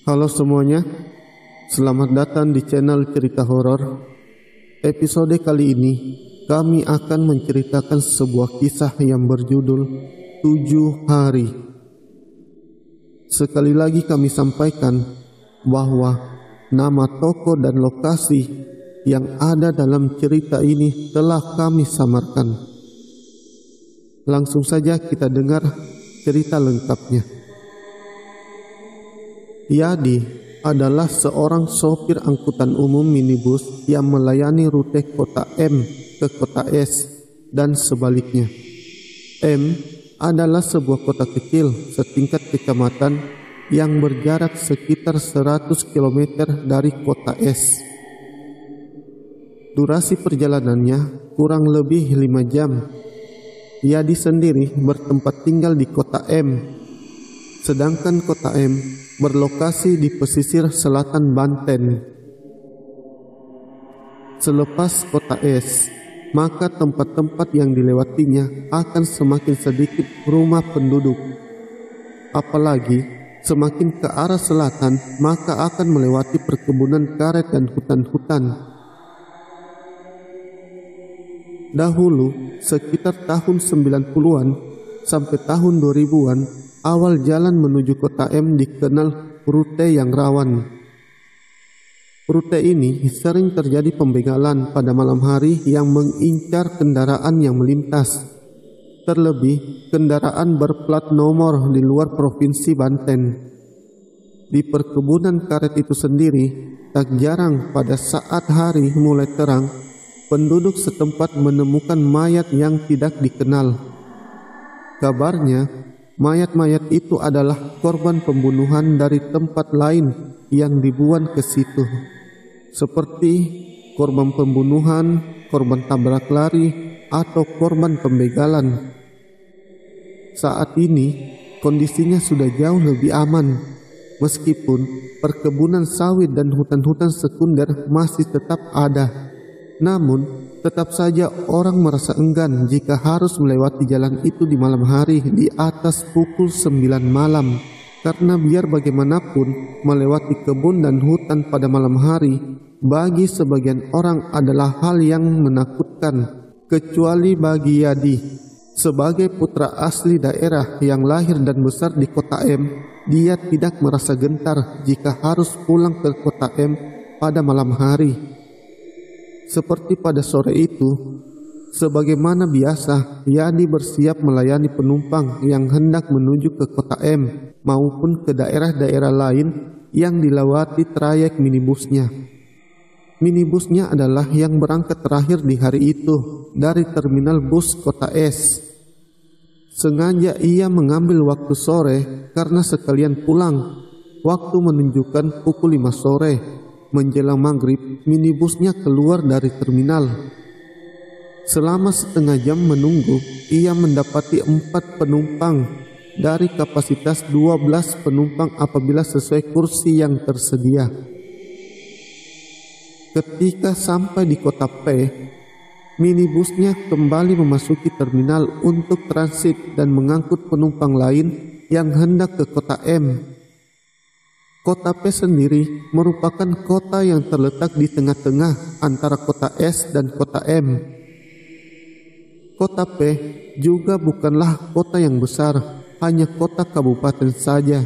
Halo semuanya, selamat datang di channel Cerita Horor. Episode kali ini kami akan menceritakan sebuah kisah yang berjudul 7 Hari. Sekali lagi kami sampaikan bahwa nama toko dan lokasi yang ada dalam cerita ini telah kami samarkan. Langsung saja kita dengar cerita lengkapnya. Yadi adalah seorang sopir angkutan umum minibus yang melayani rute kota M ke kota S dan sebaliknya. M adalah sebuah kota kecil setingkat kecamatan yang berjarak sekitar 100 km dari kota S. Durasi perjalanannya kurang lebih 5 jam. Yadi sendiri bertempat tinggal di kota M, sedangkan kota M berlokasi di pesisir selatan Banten. Selepas kota S, maka tempat-tempat yang dilewatinya akan semakin sedikit rumah penduduk. Apalagi semakin ke arah selatan, maka akan melewati perkebunan karet dan hutan-hutan. Dahulu, sekitar tahun 90-an sampai tahun 2000-an, awal jalan menuju kota M dikenal rute yang rawan. Rute ini sering terjadi pembegalan pada malam hari yang mengincar kendaraan yang melintas. Terlebih kendaraan berplat nomor di luar provinsi Banten. Di perkebunan karet itu sendiri, tak jarang pada saat hari mulai terang, penduduk setempat menemukan mayat yang tidak dikenal. Kabarnya, mayat-mayat itu adalah korban pembunuhan dari tempat lain yang dibuang ke situ, seperti korban pembunuhan, korban tabrak lari, atau korban pembegalan. Saat ini, kondisinya sudah jauh lebih aman, meskipun perkebunan sawit dan hutan-hutan sekunder masih tetap ada. Namun, tetap saja orang merasa enggan jika harus melewati jalan itu di malam hari di atas pukul 9 malam. Karena biar bagaimanapun melewati kebun dan hutan pada malam hari bagi sebagian orang adalah hal yang menakutkan. Kecuali bagi Yadi, sebagai putra asli daerah yang lahir dan besar di kota M, dia tidak merasa gentar jika harus pulang ke kota M pada malam hari. Seperti pada sore itu, sebagaimana biasa, Yadi bersiap melayani penumpang yang hendak menuju ke kota M maupun ke daerah-daerah lain yang dilewati trayek minibusnya. Minibusnya adalah yang berangkat terakhir di hari itu dari terminal bus kota S. Sengaja ia mengambil waktu sore karena sekalian pulang. Waktu menunjukkan pukul 5 sore. Menjelang maghrib, minibusnya keluar dari terminal. Selama setengah jam menunggu, ia mendapati 4 penumpang dari kapasitas 12 penumpang apabila sesuai kursi yang tersedia. Ketika sampai di kota P, minibusnya kembali memasuki terminal untuk transit dan mengangkut penumpang lain yang hendak ke kota M. Kota P sendiri merupakan kota yang terletak di tengah-tengah antara kota S dan kota M. Kota P juga bukanlah kota yang besar, hanya kota kabupaten saja.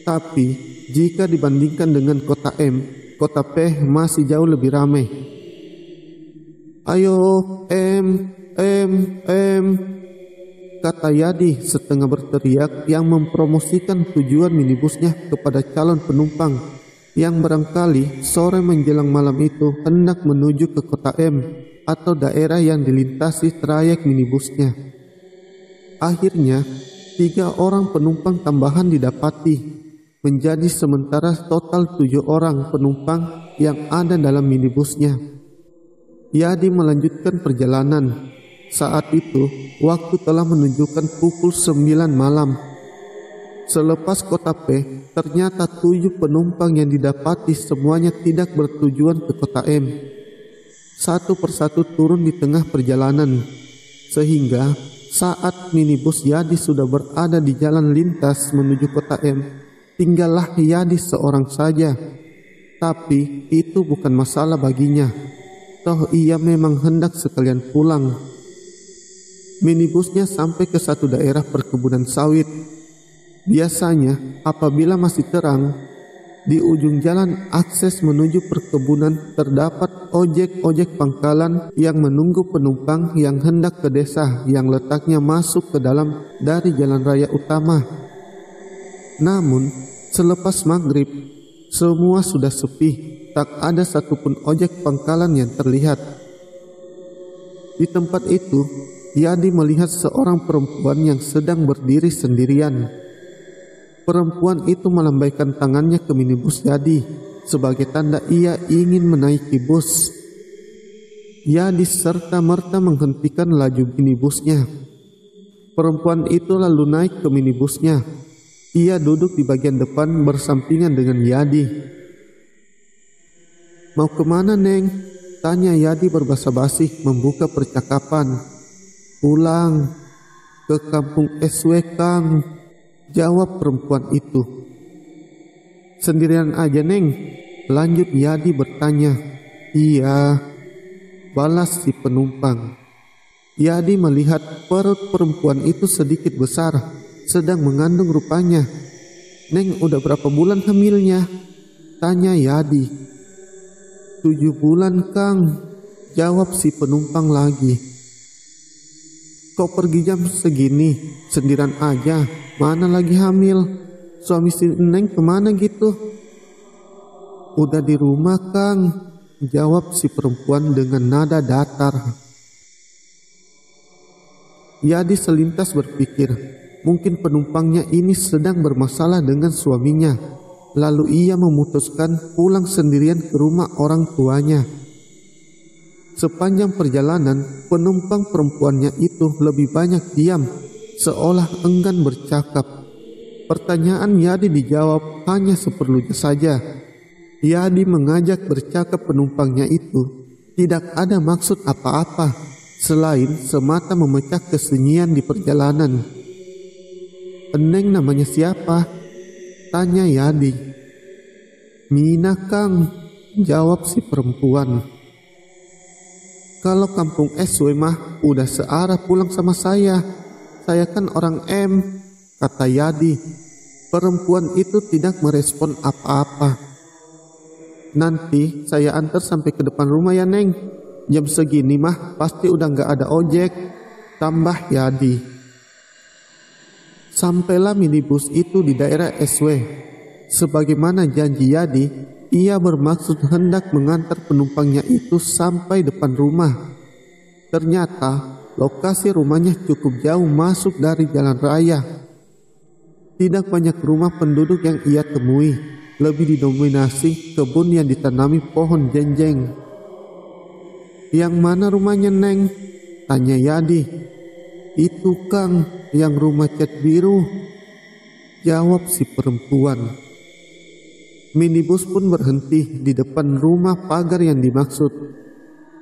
Tapi jika dibandingkan dengan kota M, kota P masih jauh lebih ramai. Ayo M, kata Yadi setengah berteriak yang mempromosikan tujuan minibusnya kepada calon penumpang yang barangkali sore menjelang malam itu hendak menuju ke kota M atau daerah yang dilintasi trayek minibusnya. Akhirnya, 3 orang penumpang tambahan didapati, menjadi sementara total 7 orang penumpang yang ada dalam minibusnya. Yadi melanjutkan perjalanan. Saat itu, waktu telah menunjukkan pukul 9 malam. Selepas kota P, ternyata 7 penumpang yang didapati semuanya tidak bertujuan ke kota M. Satu persatu turun di tengah perjalanan, sehingga saat minibus Yadi sudah berada di jalan lintas menuju kota M, tinggallah Yadi seorang saja. Tapi itu bukan masalah baginya. Toh ia memang hendak sekalian pulang. Minibusnya sampai ke satu daerah perkebunan sawit. Biasanya apabila masih terang, di ujung jalan akses menuju perkebunan terdapat ojek-ojek pangkalan yang menunggu penumpang yang hendak ke desa yang letaknya masuk ke dalam dari jalan raya utama. Namun selepas maghrib, semua sudah sepi, tak ada satupun ojek pangkalan yang terlihat. Di tempat itu, Yadi melihat seorang perempuan yang sedang berdiri sendirian. Perempuan itu melambaikan tangannya ke minibus Yadi sebagai tanda ia ingin menaiki bus. Yadi serta-merta menghentikan laju minibusnya. Perempuan itu lalu naik ke minibusnya. Ia duduk di bagian depan bersampingan dengan Yadi. "Mau kemana, Neng?" tanya Yadi berbasa-basi membuka percakapan. "Pulang ke kampung SW, Kang," jawab perempuan itu. "Sendirian aja, Neng?" lanjut Yadi bertanya. "Iya," balas si penumpang. Yadi melihat perut perempuan itu sedikit besar, sedang mengandung rupanya. "Neng udah berapa bulan hamilnya?" tanya Yadi. 7 bulan, Kang," jawab si penumpang lagi. "Kok pergi jam segini? Sendirian aja, mana lagi hamil? Suami si Neng kemana gitu?" "Udah di rumah, Kang," jawab si perempuan dengan nada datar. Yadi selintas berpikir, mungkin penumpangnya ini sedang bermasalah dengan suaminya. Lalu ia memutuskan pulang sendirian ke rumah orang tuanya. Sepanjang perjalanan, penumpang perempuannya itu lebih banyak diam, seolah enggan bercakap. Pertanyaan Yadi dijawab hanya seperlunya saja. Yadi mengajak bercakap penumpangnya itu tidak ada maksud apa-apa, selain semata memecah kesunyian di perjalanan. "Eneng namanya siapa?" tanya Yadi. "Mina, Kang," jawab si perempuan. "Kalau kampung SW mah udah searah pulang sama saya. Saya kan orang M," kata Yadi. Perempuan itu tidak merespon apa-apa. "Nanti saya antar sampai ke depan rumah ya, Neng. Jam segini mah pasti udah gak ada ojek," tambah Yadi. Sampailah minibus itu di daerah SW. Sebagaimana janji Yadi, ia bermaksud hendak mengantar penumpangnya itu sampai depan rumah. Ternyata lokasi rumahnya cukup jauh masuk dari jalan raya. Tidak banyak rumah penduduk yang ia temui, lebih didominasi kebun yang ditanami pohon jenjeng. "Yang mana rumahnya, Neng?" tanya Yadi. "Itu, Kang, yang rumah cat biru," jawab si perempuan. Minibus pun berhenti di depan rumah pagar yang dimaksud.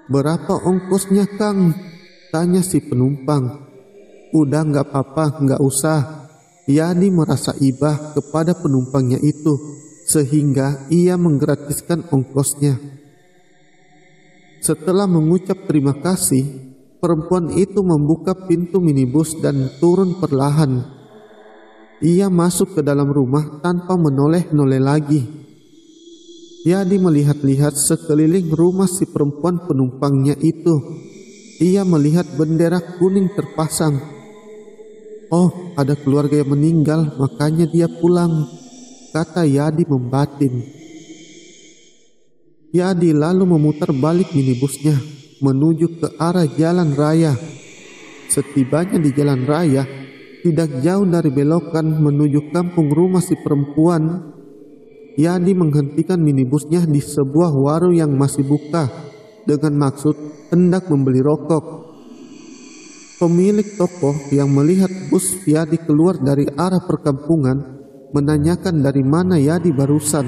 "Berapa ongkosnya, Kang?" tanya si penumpang. "Udah gak apa-apa, gak usah." Yadi merasa ibah kepada penumpangnya itu, sehingga ia menggratiskan ongkosnya. Setelah mengucap terima kasih, perempuan itu membuka pintu minibus dan turun perlahan. Ia masuk ke dalam rumah tanpa menoleh-noleh lagi. Yadi melihat-lihat sekeliling rumah si perempuan penumpangnya itu. Ia melihat bendera kuning terpasang. "Oh, ada keluarga yang meninggal, makanya dia pulang," kata Yadi membatin. Yadi lalu memutar balik minibusnya menuju ke arah jalan raya. Setibanya di jalan raya, tidak jauh dari belokan menuju kampung rumah si perempuan, Yadi menghentikan minibusnya di sebuah warung yang masih buka dengan maksud hendak membeli rokok. Pemilik toko yang melihat bus Yadi keluar dari arah perkampungan menanyakan dari mana Yadi barusan.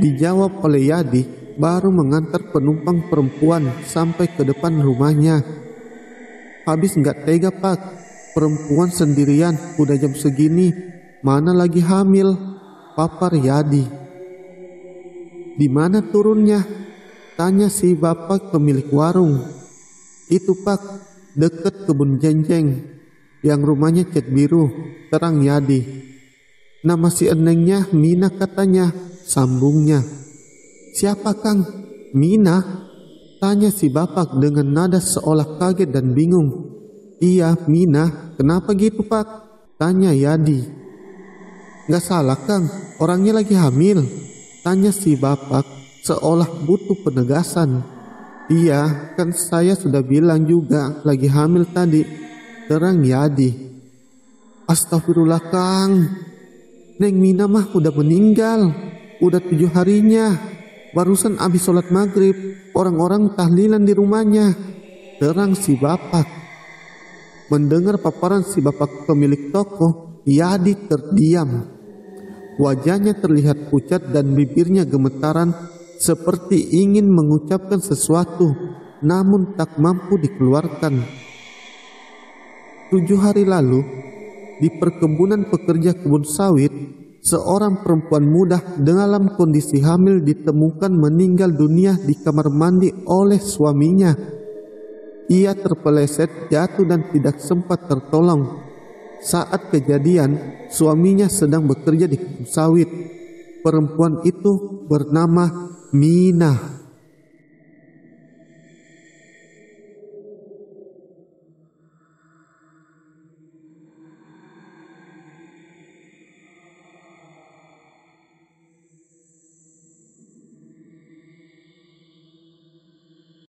Dijawab oleh Yadi baru mengantar penumpang perempuan sampai ke depan rumahnya. "Habis nggak tega, Pak, perempuan sendirian udah jam segini, mana lagi hamil," terpapar Yadi. "Di mana turunnya?" tanya si bapak pemilik warung. "Itu Pak, deket kebun jenjeng yang rumahnya cat biru," terang Yadi. "Nama si enengnya Mina katanya," sambungnya. "Siapa Kang? Mina?" tanya si bapak dengan nada seolah kaget dan bingung. "Iya, Mina. Kenapa gitu Pak?" tanya Yadi. "Gak salah Kang, orangnya lagi hamil," tanya si bapak seolah butuh penegasan. "Iya, kan saya sudah bilang juga lagi hamil tadi," terang Yadi. "Astagfirullah Kang, Neng Mina mah udah meninggal, udah 7 harinya. Barusan abis sholat maghrib, orang-orang tahlilan di rumahnya," terang si bapak. Mendengar paparan si bapak pemilik toko, Yadi terdiam. Wajahnya terlihat pucat dan bibirnya gemetaran seperti ingin mengucapkan sesuatu, namun tak mampu dikeluarkan. 7 hari lalu, di perkebunan pekerja kebun sawit, seorang perempuan muda dalam kondisi hamil ditemukan meninggal dunia di kamar mandi oleh suaminya. Ia terpeleset, jatuh dan tidak sempat tertolong. Saat kejadian, suaminya sedang bekerja di kebun sawit. Perempuan itu bernama Mina.